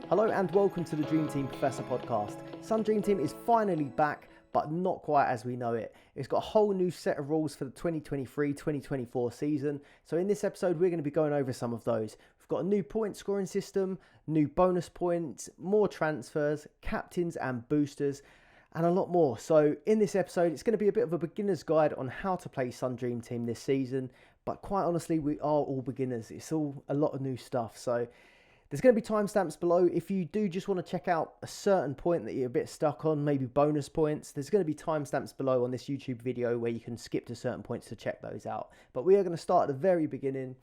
Hello and welcome to the Dream Team Professor podcast. Sun Dream Team is finally back, but not quite as we know it. It's got a whole new set of rules for the 2023-2024 season. So in this episode, we're going to be going over some of those. We've got a new point scoring system, new bonus points, more transfers, captains and boosters, and a lot more. So in this episode, it's going to be a bit of a beginner's guide on how to play Sun Dream Team this season. But quite honestly, we are all beginners. It's all a lot of new stuff. So there's going to be timestamps below. If you do just want to check out a certain point that you're a bit stuck on, maybe bonus points, there's going to be timestamps below on this YouTube video where you can skip to certain points to check those out. But we are going to start at the very beginning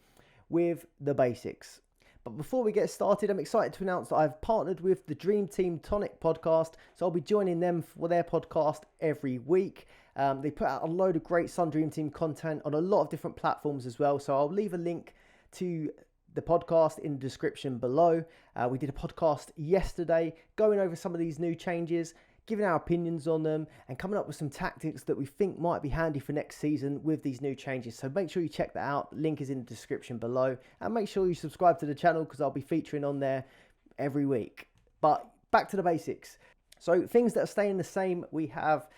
with the basics. But before we get started, I'm excited to announce that I've partnered with the Dream Team Tonic podcast. So I'll be joining them for their podcast every week. They put out a load of great Sun Dream Team content on a lot of different platforms as well. So I'll leave a link to the podcast in the description below. We did a podcast yesterday going over some of these new changes, giving our opinions on them and coming up with some tactics that we think might be handy for next season with these new changes. So make sure you check that out. Link is in the description below, and make sure you subscribe to the channel because I'll be featuring on there every week. But back to the basics. So things that are staying the same, we have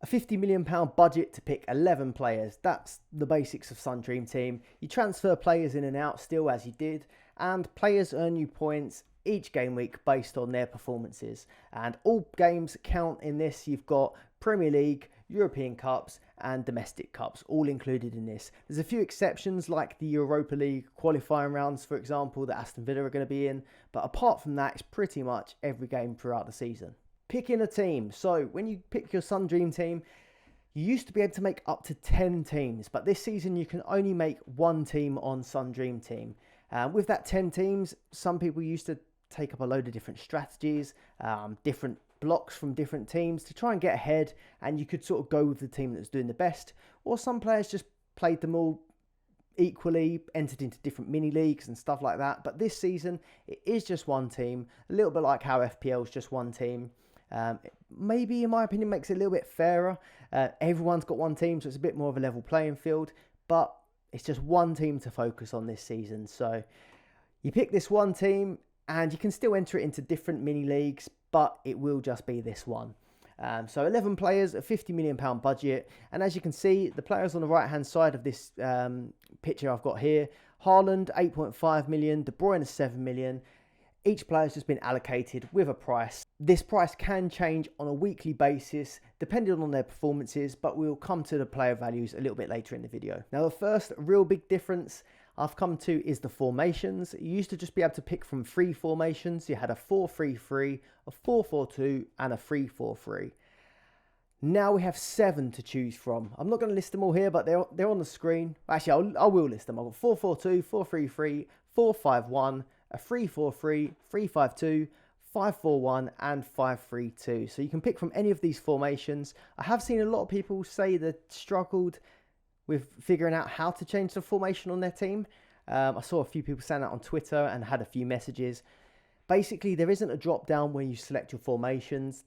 a £50 million budget to pick 11 players. That's the basics of Sun Dream Team. You transfer players in and out still as you did, and players earn you points each game week based on their performances. And all games count in this. You've got Premier League, European Cups and domestic cups all included in this. There's a few exceptions like the Europa League qualifying rounds, for example, that Aston Villa are going to be in. But apart from that, it's pretty much every game throughout the season. Picking a team. So when you pick your Sun Dream Team, you used to be able to make up to 10 teams, but this season you can only make one team on Sun Dream Team. With that 10 teams, some people used to take up a load of different strategies, different blocks from different teams to try and get ahead, and you could sort of go with the team that's doing the best, or some players just played them all equally, entered into different mini leagues and stuff like that. But this season, it is just one team, a little bit like how FPL is just one team. Maybe in my opinion makes it a little bit fairer. Everyone's got one team, so it's a bit more of a level playing field, but it's just one team to focus on this season. So you pick this one team and you can still enter it into different mini leagues, but it will just be this one. So 11 players, a £50 million budget, and as you can see, the players on the right hand side of this picture I've got here: Haaland 8.5 million, De Bruyne 7 million. Each player has just been allocated with a price. This price can change on a weekly basis depending on their performances, but we'll come to the player values a little bit later in the video. Now, the first real big difference I've come to is the formations. You used to just be able to pick from 3 formations. You had a 4-3-3, a 4-4-2 and a 3-4-3. Now we have 7 to choose from. I'm not going to list them all here, but they're on the screen. Actually, I will list them. I've got 4-4-2, 4-3-3, 4-5-1, a 3-4-3, 3-5-2, 5-4-1 and 5-3-2. So you can pick from any of these formations. I have seen a lot of people say that struggled with figuring out how to change the formation on their team. I saw a few people saying that on Twitter and had a few messages. Basically, there isn't a drop down where you select your formations.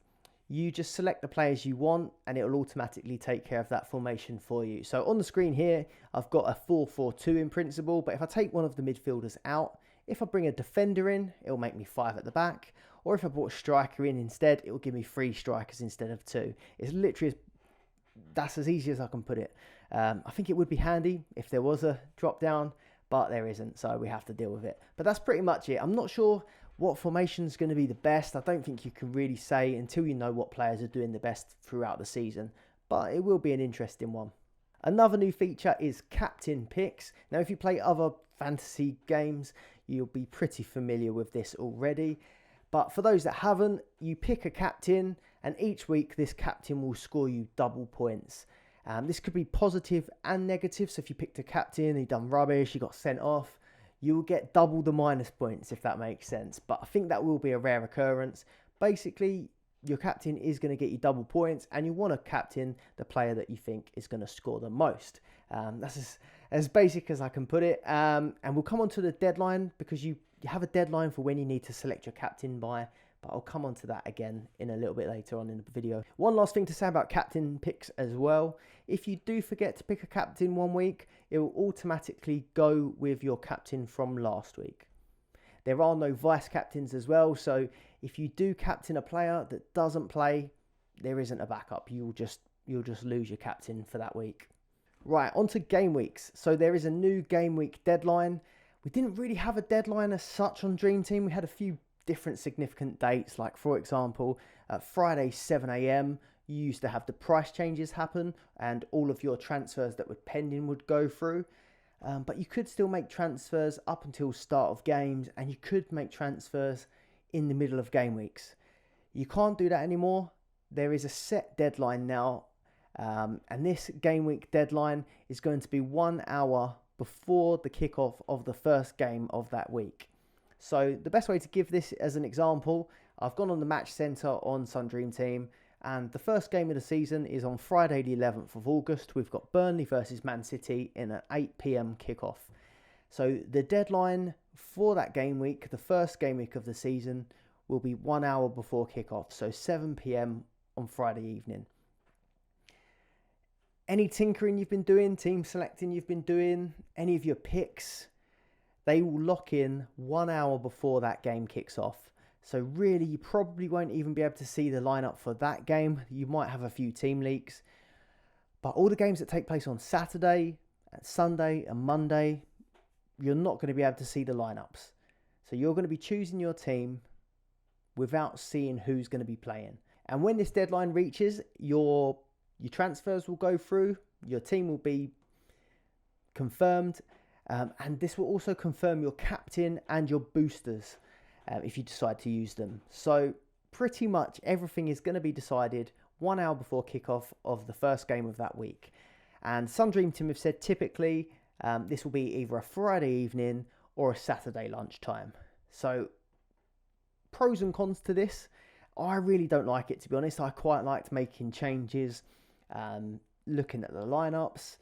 You just select the players you want and it will automatically take care of that formation for you. So on the screen here, I've got a 4-4-2 in principle, but if I take one of the midfielders out, if I bring a defender in, it will make me 5 at the back. Or if I brought a striker in instead, it will give me 3 strikers instead of 2. It's literally, that's as easy as I can put it. I think it would be handy if there was a drop down, but there isn't, so we have to deal with it. But that's pretty much it. I'm not sure what formation is going to be the best. I don't think you can really say until you know what players are doing the best throughout the season, but it will be an interesting one. Another new feature is captain picks. Now, if you play other fantasy games, you'll be pretty familiar with this already. But for those that haven't, you pick a captain, and each week this captain will score you double points. This could be positive and negative. So if you picked a captain, he done rubbish, he got sent off, you will get double the minus points, if that makes sense. But I think that will be a rare occurrence. Basically, your captain is going to get you double points, and you want to captain the player that you think is going to score the most. That's as basic as I can put it. And we'll come on to the deadline, because you have a deadline for when you need to select your captain by, but I'll come on to that again in a little bit later on in the video. One last thing to say about captain picks as well. If you do forget to pick a captain one week, it will automatically go with your captain from last week. There are no vice captains as well, so if you do captain a player that doesn't play, there isn't a backup. You'll just lose your captain for that week. Right, on to game weeks. So there is a new game week deadline. We didn't really have a deadline as such on Dream Team. We had a few different significant dates, like for example, Friday 7 a.m. you used to have the price changes happen and all of your transfers that were pending would go through. But you could still make transfers up until start of games, and you could make transfers in the middle of game weeks. You can't do that anymore. There is a set deadline now, and this game week deadline is going to be 1 hour before the kickoff of the first game of that week. So the best way to give this as an example, I've gone on the match center on Sun Dream Team, and the first game of the season is on Friday the 11th of August. We've got Burnley versus Man City in an 8 p.m. kickoff. So the deadline for that game week, the first game week of the season, will be 1 hour before kickoff, so 7 p.m. on Friday evening. Any tinkering you've been doing, team selecting you've been doing, any of your picks, they will lock in 1 hour before that game kicks off. So really, you probably won't even be able to see the lineup for that game. You might have a few team leaks. But all the games that take place on Saturday, and Sunday and Monday, you're not going to be able to see the lineups. So you're going to be choosing your team without seeing who's going to be playing. And when this deadline reaches, your transfers will go through, your team will be confirmed, and this will also confirm your captain and your boosters if you decide to use them. So pretty much everything is going to be decided 1 hour before kickoff of the first game of that week. And Sun Dream Team have said typically this will be either a Friday evening or a Saturday lunchtime. So pros and cons to this. I really don't like it, to be honest. I quite liked making changes, looking at the lineups.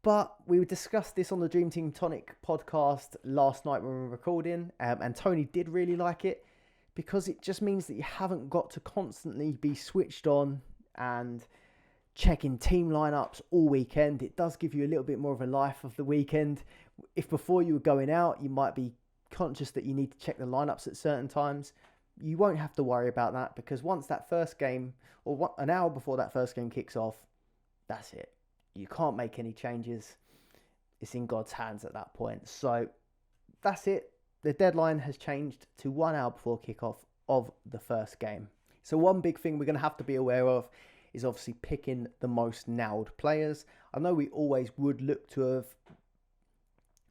But we discussed this on the Dream Team Tonic podcast last night when we were recording, and Tony did really like it because it just means that you haven't got to constantly be switched on and checking team lineups all weekend. It does give you a little bit more of a life of the weekend. If before you were going out, you might be conscious that you need to check the lineups at certain times, you won't have to worry about that, because once that first game, or an hour before that first game kicks off, that's it. You can't make any changes. It's in God's hands at that point. So that's it. The deadline has changed to 1 hour before kickoff of the first game. So one big thing we're going to have to be aware of is obviously picking the most nailed players. I know we always would look to have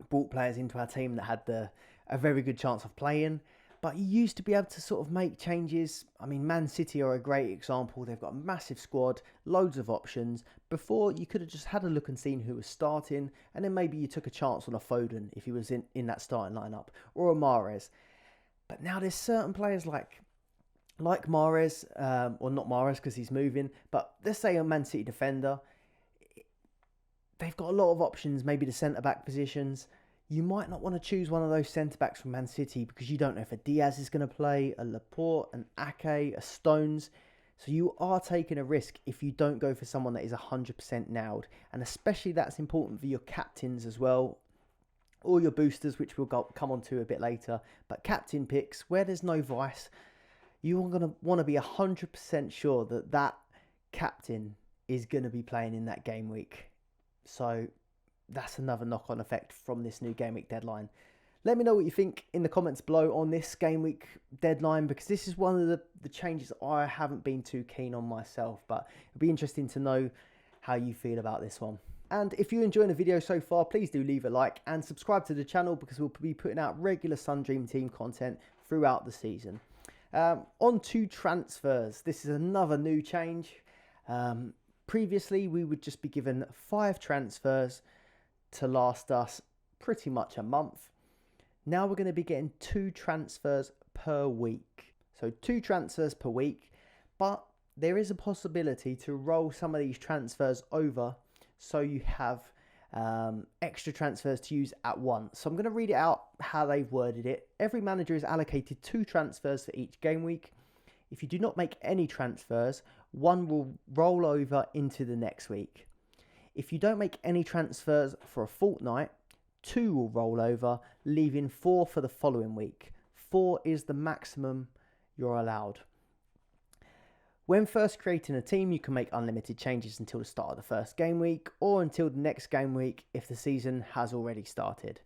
brought players into our team that had a very good chance of playing, but you used to be able to sort of make changes. I mean, Man City are a great example. They've got a massive squad, loads of options. Before, you could have just had a look and seen who was starting, and then maybe you took a chance on a Foden if he was in that starting lineup, or a Mahrez. But now there's certain players like Mahrez, or not Mahrez because he's moving, but let's say a Man City defender. They've got a lot of options, maybe the centre-back positions. You might not want to choose one of those centre-backs from Man City because you don't know if a Diaz is going to play, a Laporte, an Ake, a Stones. So you are taking a risk if you don't go for someone that is 100% nailed. And especially that's important for your captains as well, or your boosters, which we'll come on to a bit later. But captain picks, where there's no vice, you are going to want to be 100% sure that that captain is going to be playing in that game week. So that's another knock-on effect from this new game week deadline. Let me know what you think in the comments below on this game week deadline, because this is one of the changes I haven't been too keen on myself, but it'll be interesting to know how you feel about this one. And if you're enjoying the video so far, please do leave a like and subscribe to the channel, because we'll be putting out regular Sun Dream Team content throughout the season. On to transfers. This is another new change. Previously, we would just be given 5 transfers to last us pretty much a month. Now we're going to be getting 2 transfers per week. So 2 transfers per week, but there is a possibility to roll some of these transfers over so you have extra transfers to use at once. So I'm going to read it out how they've worded it. Every manager is allocated 2 transfers for each game week. If you do not make any transfers, one will roll over into the next week. If you don't make any transfers for a fortnight, 2 will roll over, leaving 4 for the following week. 4 is the maximum you're allowed. When first creating a team, you can make unlimited changes until the start of the first game week or until the next game week if the season has already started.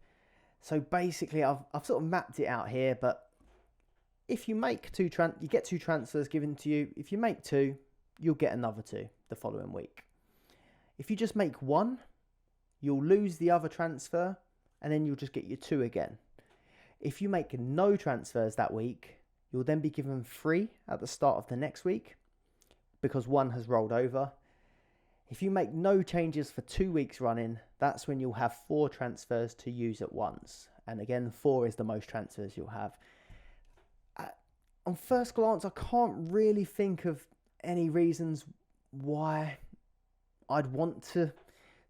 So basically, I've sort of mapped it out here, but if you make you get 2 transfers given to you. If you make 2, you'll get another 2 the following week. If you just make 1, you'll lose the other transfer and then you'll just get your 2 again. If you make no transfers that week, you'll then be given 3 at the start of the next week, because 1 has rolled over. If you make no changes for 2 weeks running, that's when you'll have 4 transfers to use at once. And again, 4 is the most transfers you'll have. On first glance, I can't really think of any reasons why I'd want to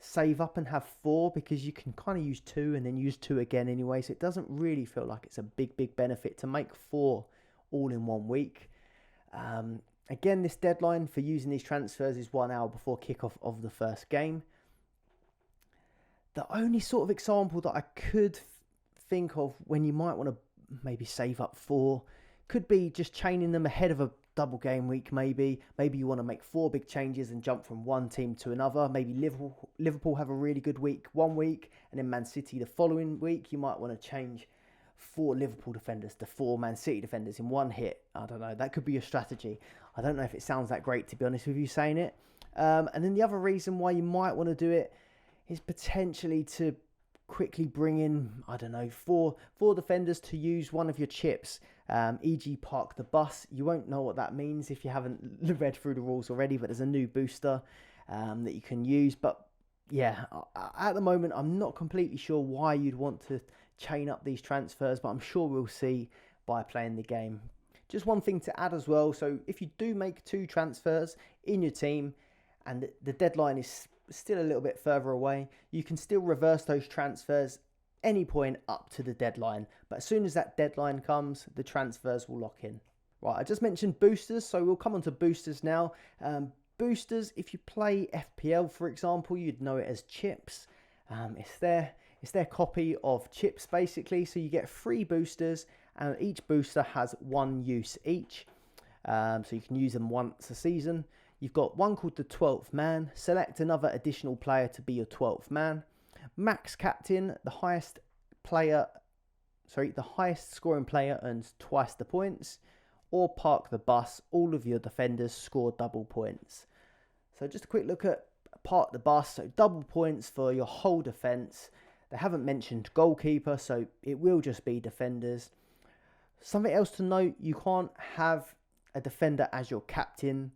save up and have 4, because you can kind of use 2 and then use 2 again anyway. So it doesn't really feel like it's a big benefit to make 4 all in 1 week. Again, this deadline for using these transfers is 1 hour before kickoff of the first game. The only sort of example that I could think of when you might want to maybe save up 4 could be just chaining them ahead of a double game week. Maybe you want to make 4 big changes and jump from one team to another. Maybe Liverpool have a really good week one week, and then Man City the following week. You might want to change 4 Liverpool defenders to 4 Man City defenders in one hit. I don't know. That could be your strategy. I don't know if it sounds that great, to be honest with you, saying it. And then the other reason why you might want to do it is potentially to quickly bring in, I don't know, 4 defenders to use one of your chips, e.g. park the bus. You won't know what that means if you haven't read through the rules already, but there's a new booster that you can use. But yeah, at the moment, I'm not completely sure why you'd want to chain up these transfers, but I'm sure we'll see by playing the game. Just one thing to add as well. So if you do make 2 transfers in your team and the deadline is still a little bit further away, you can still reverse those transfers any point up to the deadline. But as soon as that deadline comes, the transfers will lock in. Right, I just mentioned boosters, so we'll come on to boosters now. Boosters, if you play FPL, for example, you'd know it as chips. It's their copy of chips, basically. So you get 3 boosters, and each booster has 1 use each. So you can use them once a season. You've got one called the 12th man. Select another additional player to be your 12th man. Max captain, the highest scoring player earns twice the points. Or park the bus, all of your defenders score double points. So just a quick look at park the bus. So double points for your whole defence. They haven't mentioned goalkeeper, so it will just be defenders. Something else to note, you can't have a defender as your captain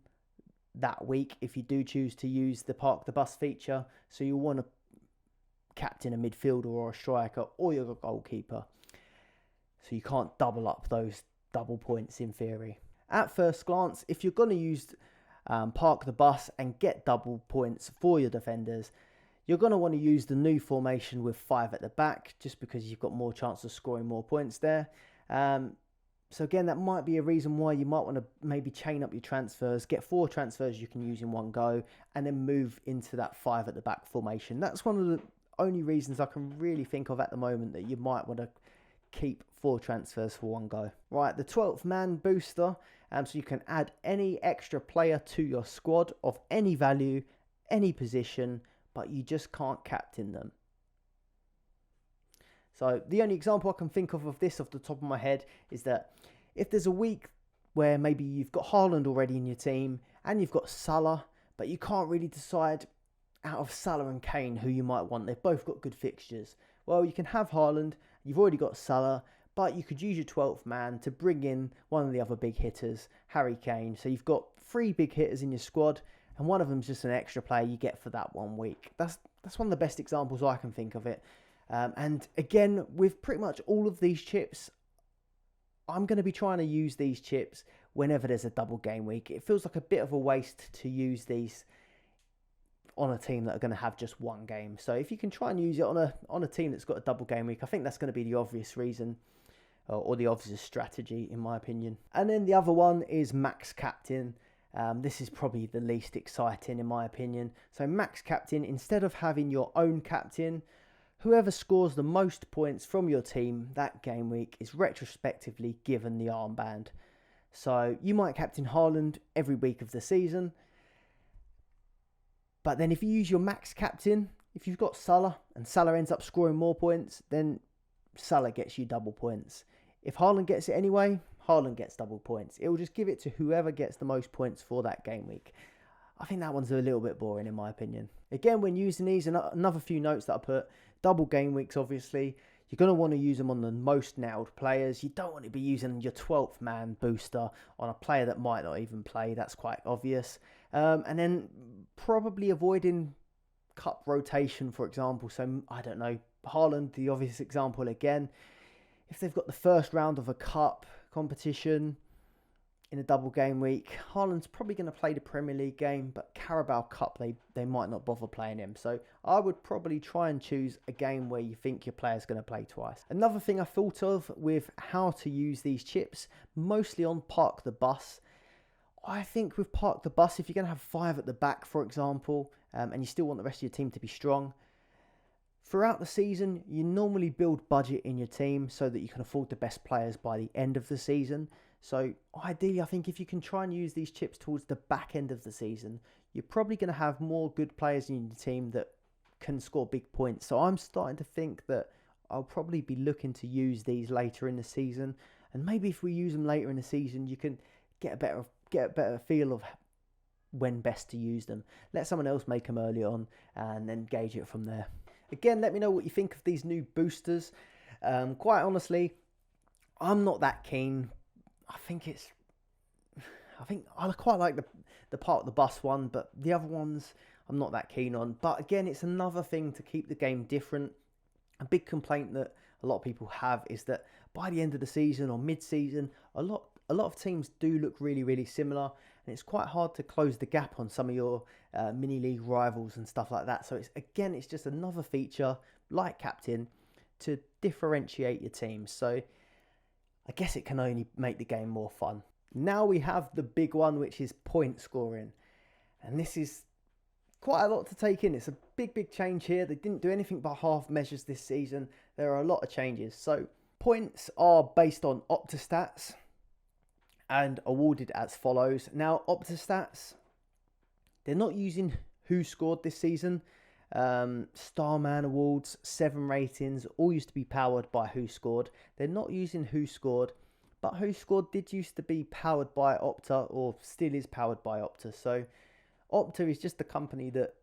that week if you do choose to use the park the bus feature. So you want to captain a midfielder or a striker or your goalkeeper. So you can't double up those double points in theory. At first glance, if you're going to use park the bus and get double points for your defenders, you're going to want to use the new formation with 5 at the back, just because you've got more chance of scoring more points there. So again, that might be a reason why you might want to maybe chain up your transfers, get 4 transfers you can use in one go, and then move into that 5 at the back formation. That's one of the only reasons I can really think of at the moment that you might want to keep 4 transfers for one go. Right, the 12th man booster, so you can add any extra player to your squad of any value, any position, but you just can't captain them. So the only example I can think of this off the top of my head is that if there's a week where maybe you've got Haaland already in your team and you've got Salah, but you can't really decide out of Salah and Kane who you might want. They've both got good fixtures. Well, you can have Haaland, you've already got Salah, but you could use your 12th man to bring in one of the other big hitters, Harry Kane. So you've got 3 big hitters in your squad, and one of them's just an extra player you get for that 1 week. That's one of the best examples I can think of it. And again, with pretty much all of these chips, I'm going to be trying to use these chips whenever there's a double game week. It feels like a bit of a waste to use these on a team that are going to have just 1 game. So if you can try and use it on a team that's got a double game week, I think that's going to be the obvious reason, or the obvious strategy, in my opinion. And then the other one is Max Captain. This is probably the least exciting, in my opinion. So Max Captain, instead of having your own captain Whoever scores the most points from your team that game week is retrospectively given the armband. So you might captain Haaland every week of the season, but then if you use your max captain, if you've got Salah and Salah ends up scoring more points, then Salah gets you double points. If Haaland gets it anyway, Haaland gets double points. It will just give it to whoever gets the most points for that game week. I think that one's a little bit boring in my opinion. Again, when using these, and another few notes that I put, double game weeks obviously, you're going to want to use them on the most nailed players. You don't want to be using your 12th man booster on a player that might not even play. That's quite obvious. And then probably avoiding cup rotation, for example. So, I don't know, Haaland, the obvious example again. If they've got the first round of a cup competition in a double game week, Haaland's probably going to play the Premier League game, but Carabao Cup, they might not bother playing him. So I would probably try and choose a game where you think your player's going to play twice. Another thing I thought of with how to use these chips, mostly on Park the Bus. I think with Park the Bus, if you're going to have 5 at the back, for example, and you still want the rest of your team to be strong, throughout the season, you normally build budget in your team so that you can afford the best players by the end of the season. So ideally, I think if you can try and use these chips towards the back end of the season, you're probably going to have more good players in your team that can score big points. So I'm starting to think that I'll probably be looking to use these later in the season. And maybe if we use them later in the season, you can get a better feel of when best to use them. Let someone else make them early on and then gauge it from there. Again, let me know what you think of these new boosters. Quite honestly, I'm not that keen. I think I quite like the Park the Bus one, but the other ones I'm not that keen on. But again, it's another thing to keep the game different. A big complaint that a lot of people have is that by the end of the season or mid-season, a lot of teams do look really, really similar, and it's quite hard to close the gap on some of your mini league rivals and stuff like that. So it's just another feature like captain to differentiate your teams. So I guess it can only make the game more fun. Now we have the big one, which is point scoring. And this is quite a lot to take in. It's a big change here. They didn't do anything but half measures this season. There are a lot of changes. So points are based on Opta and awarded as follows. Now, Opta, they're not using who scored this season. Starman Awards, 7 ratings, all used to be powered by Who Scored. They're not using Who Scored, but Who Scored did used to be powered by Opta, or still is powered by Opta. So Opta is just the company that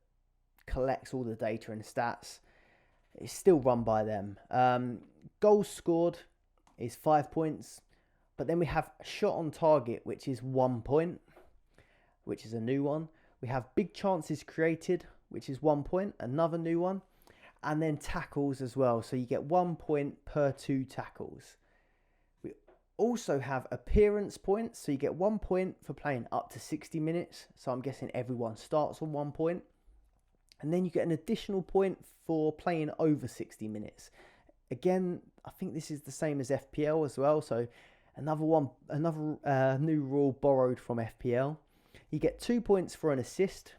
collects all the data and stats. It's still run by them. Goals scored is 5 points, but then we have shot on target, which is 1 point, which is a new one. We have big chances created, which is 1 point, another new one. And then tackles as well. So you get 1 point per 2 tackles. We also have appearance points. So you get 1 point for playing up to 60 minutes. So I'm guessing everyone starts on 1 point. And then you get an additional point for playing over 60 minutes. Again, I think this is the same as FPL as well. So another new rule borrowed from FPL. You get 2 points for an assist.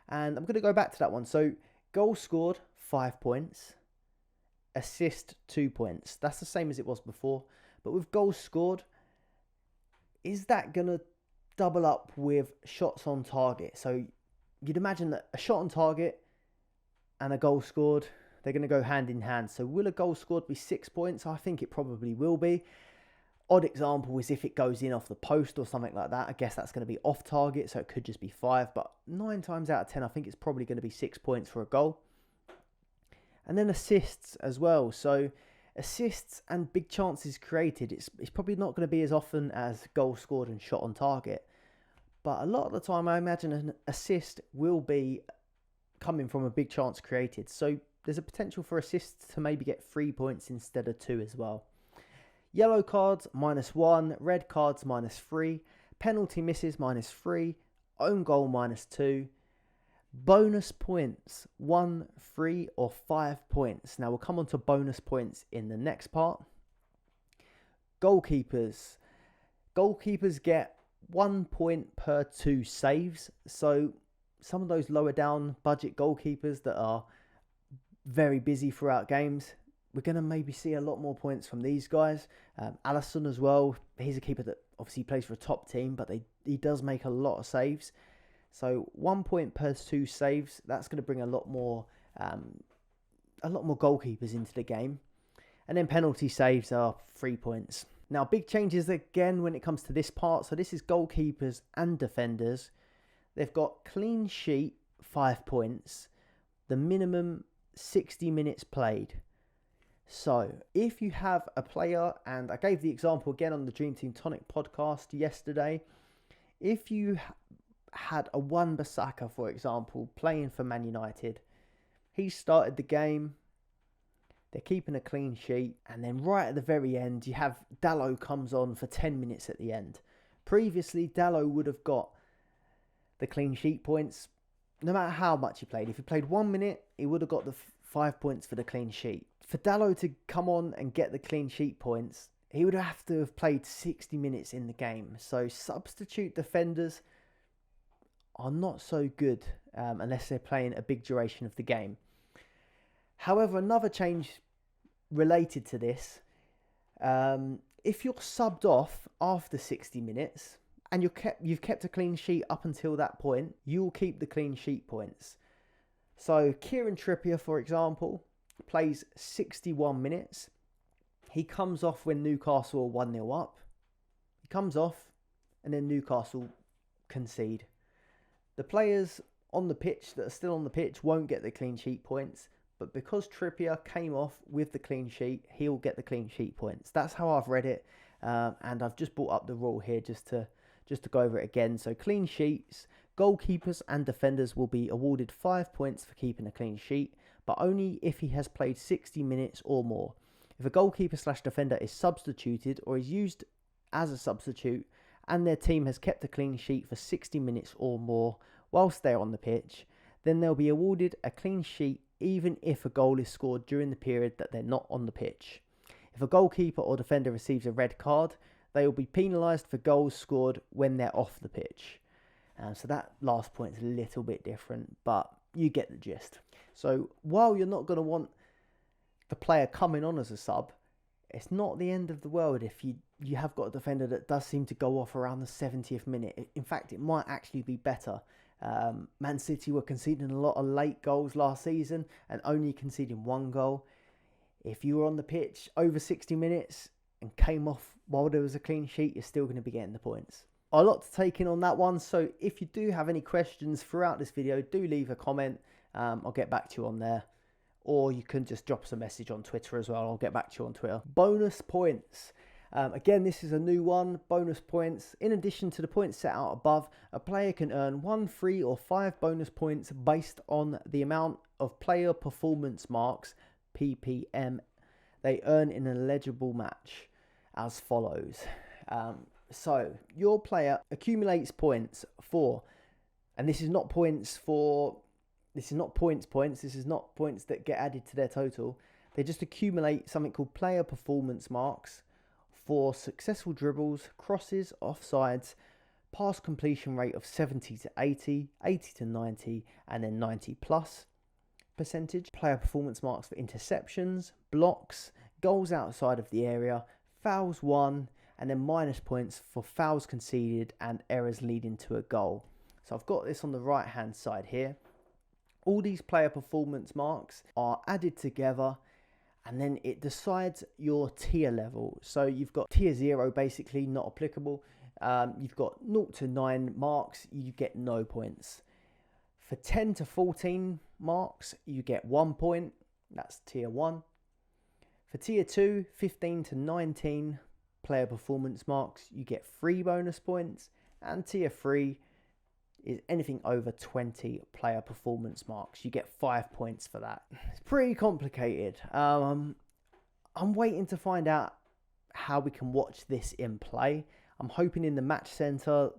And I'm going to go back to that one. So goal scored, 5 points. Assist, 2 points. That's the same as it was before. But with goals scored, is that going to double up with shots on target? So you'd imagine that a shot on target and a goal scored, they're going to go hand in hand. So will a goal scored be 6 points? I think it probably will be. Odd example is if it goes in off the post or something like that. I guess that's going to be off target, so it could just be 5. But 9 times out of 10, I think it's probably going to be 6 points for a goal. And then assists as well. So assists and big chances created, it's probably not going to be as often as goal scored and shot on target. But a lot of the time, I imagine an assist will be coming from a big chance created. So there's a potential for assists to maybe get 3 points instead of 2 as well. Yellow cards, -1. Red cards, -3. Penalty misses, -3. Own goal, -2. Bonus points, 1, 3 or 5 points. Now we'll come on to bonus points in the next part. Goalkeepers. Goalkeepers get 1 point per 2 saves. So some of those lower down budget goalkeepers that are very busy throughout games, we're going to maybe see a lot more points from these guys. Alisson as well, he's a keeper that obviously plays for a top team, but he does make a lot of saves. So 1 point per 2 saves, that's going to bring a lot more goalkeepers into the game. And then penalty saves are 3 points. Now, big changes again when it comes to this part. So this is goalkeepers and defenders. They've got clean sheet, 5 points. The minimum 60 minutes played. So if you have a player, and I gave the example again on the Dream Team Tonic podcast yesterday, if you had a Wan-Bissaka, for example, playing for Man United, he started the game, they're keeping a clean sheet, and then right at the very end, you have Dalot comes on for 10 minutes at the end. Previously, Dalot would have got the clean sheet points no matter how much he played. If he played 1 minute, he would have got the 5 points for the clean sheet. For Dalot to come on and get the clean sheet points, he would have to have played 60 minutes in the game. So substitute defenders are not so good unless they're playing a big duration of the game. However, another change related to this, if you're subbed off after 60 minutes and you've kept a clean sheet up until that point, you'll keep the clean sheet points. So Kieran Trippier, for example, plays 61 minutes. He comes off when Newcastle are 1-0 up. He comes off and then Newcastle concede. The players on the pitch that are still on the pitch won't get the clean sheet points, but because Trippier came off with the clean sheet, he'll get the clean sheet points. That's how I've read it, and I've just brought up the rule here just to go over it again. So clean sheets, goalkeepers and defenders will be awarded 5 points for keeping a clean sheet, but only if he has played 60 minutes or more. If a goalkeeper/defender is substituted or is used as a substitute and their team has kept a clean sheet for 60 minutes or more whilst they're on the pitch, then they'll be awarded a clean sheet even if a goal is scored during the period that they're not on the pitch. If a goalkeeper or defender receives a red card, they will be penalised for goals scored when they're off the pitch. So that last point is a little bit different, but you get the gist. So while you're not going to want the player coming on as a sub, it's not the end of the world if you have got a defender that does seem to go off around the 70th minute. In fact, it might actually be better. Man City were conceding a lot of late goals last season and only conceding 1 goal. If you were on the pitch over 60 minutes and came off while there was a clean sheet, you're still going to be getting the points. A lot to take in on that one, so if you do have any questions throughout this video, do leave a comment. I'll get back to you on there. Or you can just drop us a message on Twitter as well. I'll get back to you on Twitter. Bonus points. Again, this is a new one. Bonus points. In addition to the points set out above, a player can earn 1, 3 or 5 bonus points based on the amount of player performance marks, PPM, they earn in an eligible match as follows. So your player accumulates points for, and this is not points points. This is not points that get added to their total. They just accumulate something called player performance marks for successful dribbles, crosses, offsides, pass completion rate of 70 to 80, 80 to 90, and then 90 plus percentage. Player performance marks for interceptions, blocks, goals outside of the area, fouls won, and then minus points for fouls conceded and errors leading to a goal. So I've got this on the right hand side here. All these player performance marks are added together and then it decides your tier level. So you've got tier 0 basically not applicable. You've got 0 to 9 marks, you get no points. For 10 to 14 marks, you get 1 point. That's tier 1. For tier 2, 15 to 19 player performance marks, you get 3 bonus points. And tier 3 is anything over 20 player performance marks. You get 5 points for that. It's pretty complicated. I'm waiting to find out how we can watch this in play. I'm hoping in the match center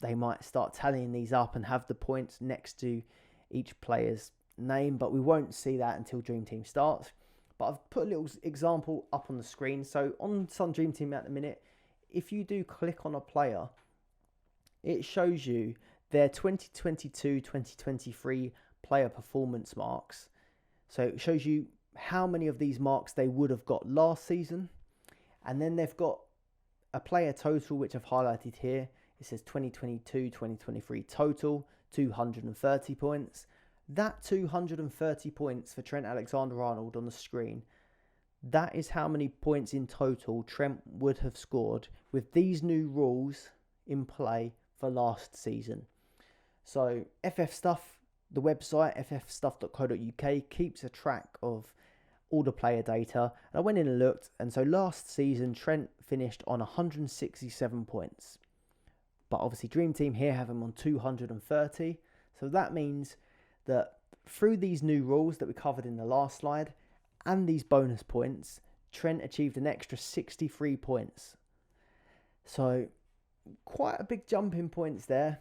they might start tallying these up and have the points next to each player's name, but we won't see that until Dream Team starts. But I've put a little example up on the screen. So on Sun Dream Team at the minute, if you do click on a player, it shows you their 2022-2023 player performance marks. So it shows you how many of these marks they would have got last season. And then they've got a player total, which I've highlighted here. It says 2022-2023 total, 230 points. That 230 points for Trent Alexander-Arnold on the screen, that is how many points in total Trent would have scored with these new rules in play for last season. So FF Stuff, the website, ffstuff.co.uk, keeps a track of all the player data. And I went in and looked, and so last season Trent finished on 167 points. But obviously Dream Team here have him on 230. So that means that through these new rules that we covered in the last slide and these bonus points, Trent achieved an extra 63 points. So quite a big jump in points there.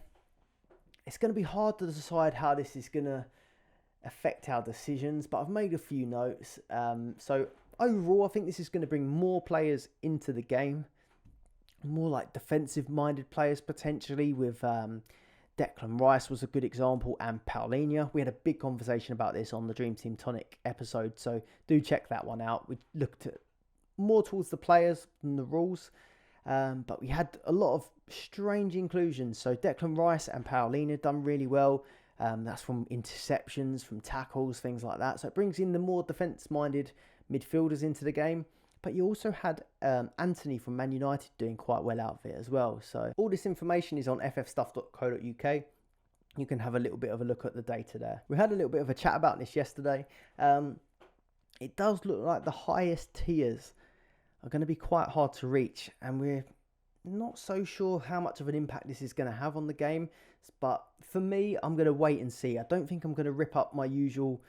It's going to be hard to decide how this is going to affect our decisions, but I've made a few notes. So overall, I think this is going to bring more players into the game, more like defensive minded players potentially, with Declan Rice was a good example, and Paulinho. We had a big conversation about this on the Dream Team Tonic episode, so do check that one out. We looked at more towards the players than the rules, but we had a lot of strange inclusions. So Declan Rice and Paulinho done really well. That's from interceptions, from tackles, things like that. So it brings in the more defence-minded midfielders into the game. But you also had Anthony from Man United doing quite well out of it as well. So all this information is on ffstuff.co.uk. You can have a little bit of a look at the data there. We had a little bit of a chat about this yesterday. It does look like the highest tiers are going to be quite hard to reach. And we're not so sure how much of an impact this is going to have on the game. But for me, I'm going to wait and see. I don't think I'm going to rip up my usual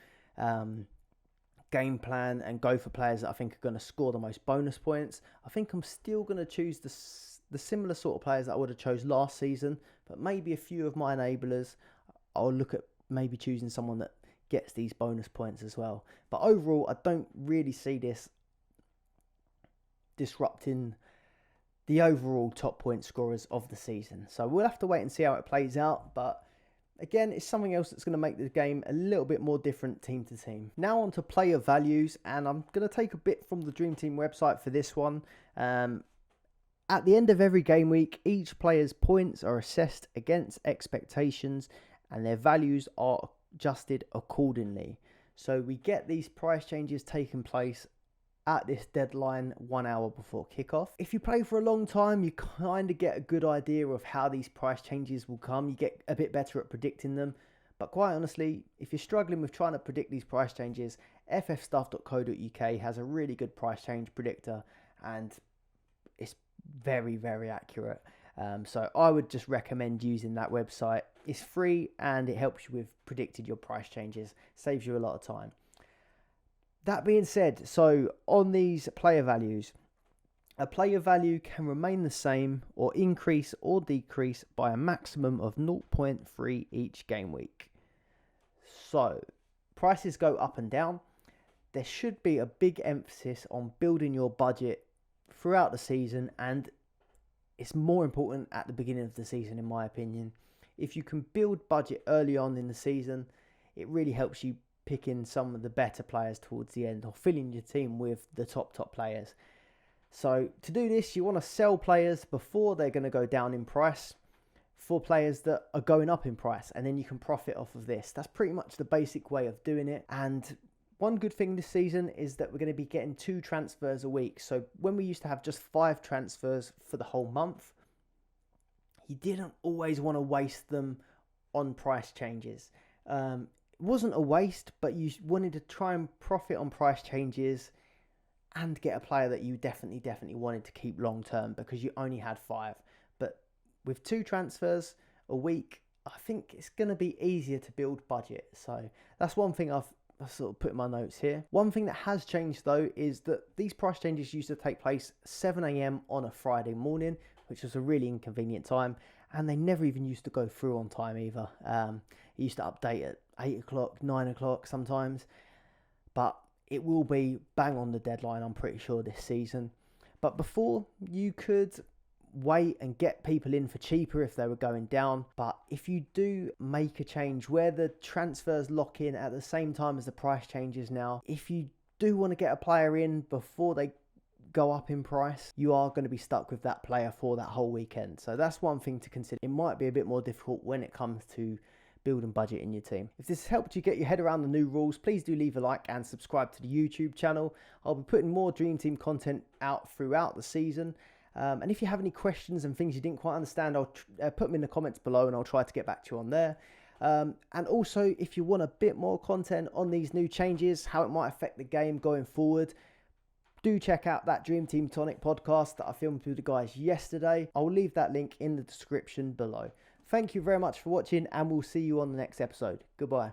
game plan and go for players that I think are going to score the most bonus points. I think I'm still going to choose the similar sort of players that I would have chose last season, but maybe a few of my enablers, I'll look at maybe choosing someone that gets these bonus points as well. But overall, I don't really see this disrupting the overall top point scorers of the season. So we'll have to wait and see how it plays out, but again, it's something else that's going to make the game a little bit more different team to team. Now on to player values, and I'm going to take a bit from the Dream Team website for this one. At the end of every game week, each player's points are assessed against expectations and their values are adjusted accordingly. So we get these price changes taking place at this deadline 1 hour before kickoff. If you play for a long time, you kind of get a good idea of how these price changes will come. You get a bit better at predicting them. But quite honestly, if you're struggling with trying to predict these price changes, ffstuff.co.uk has a really good price change predictor, and it's very, very accurate. So I would just recommend using that website. It's free and it helps you with predicting your price changes. Saves you a lot of time. That being said, so on these player values, a player value can remain the same or increase or decrease by a maximum of 0.3 each game week. So prices go up and down. There should be a big emphasis on building your budget throughout the season, and it's more important at the beginning of the season, in my opinion. If you can build budget early on in the season, it really helps you pick in some of the better players towards the end, or filling your team with the top players. So to do this, you want to sell players before they're going to go down in price for players that are going up in price, and then you can profit off of this. That's pretty much the basic way of doing it. And one good thing this season is that we're going to be getting 2 transfers a week. So when we used to have just 5 transfers for the whole month, you didn't always want to waste them on price changes. It wasn't a waste, but you wanted to try and profit on price changes and get a player that you definitely wanted to keep long term, because you only had 5. But with 2 transfers a week, I think it's going to be easier to build budget. So that's one thing I've sort of put in my notes here. One thing that has changed though is that these price changes used to take place 7 a.m. on a Friday morning, which was a really inconvenient time, and they never even used to go through on time either. It used to update at 8 o'clock, 9 o'clock sometimes, but it will be bang on the deadline, I'm pretty sure, this season. But before, you could wait and get people in for cheaper if they were going down. But if you do make a change where the transfers lock in at the same time as the price changes now, if you do want to get a player in before they go up in price, you are going to be stuck with that player for that whole weekend. So that's one thing to consider. It might be a bit more difficult when it comes to building budget in your team. If this has helped you get your head around the new rules, please do leave a like and subscribe to the YouTube channel. I'll be putting more Dream Team content out throughout the season. And if you have any questions and things you didn't quite understand, I'll put them in the comments below and I'll try to get back to you on there. And also, if you want a bit more content on these new changes, how it might affect the game going forward, do check out that Dream Team Tonic podcast that I filmed with the guys yesterday. I'll leave that link in the description below. Thank you very much for watching, and we'll see you on the next episode. Goodbye.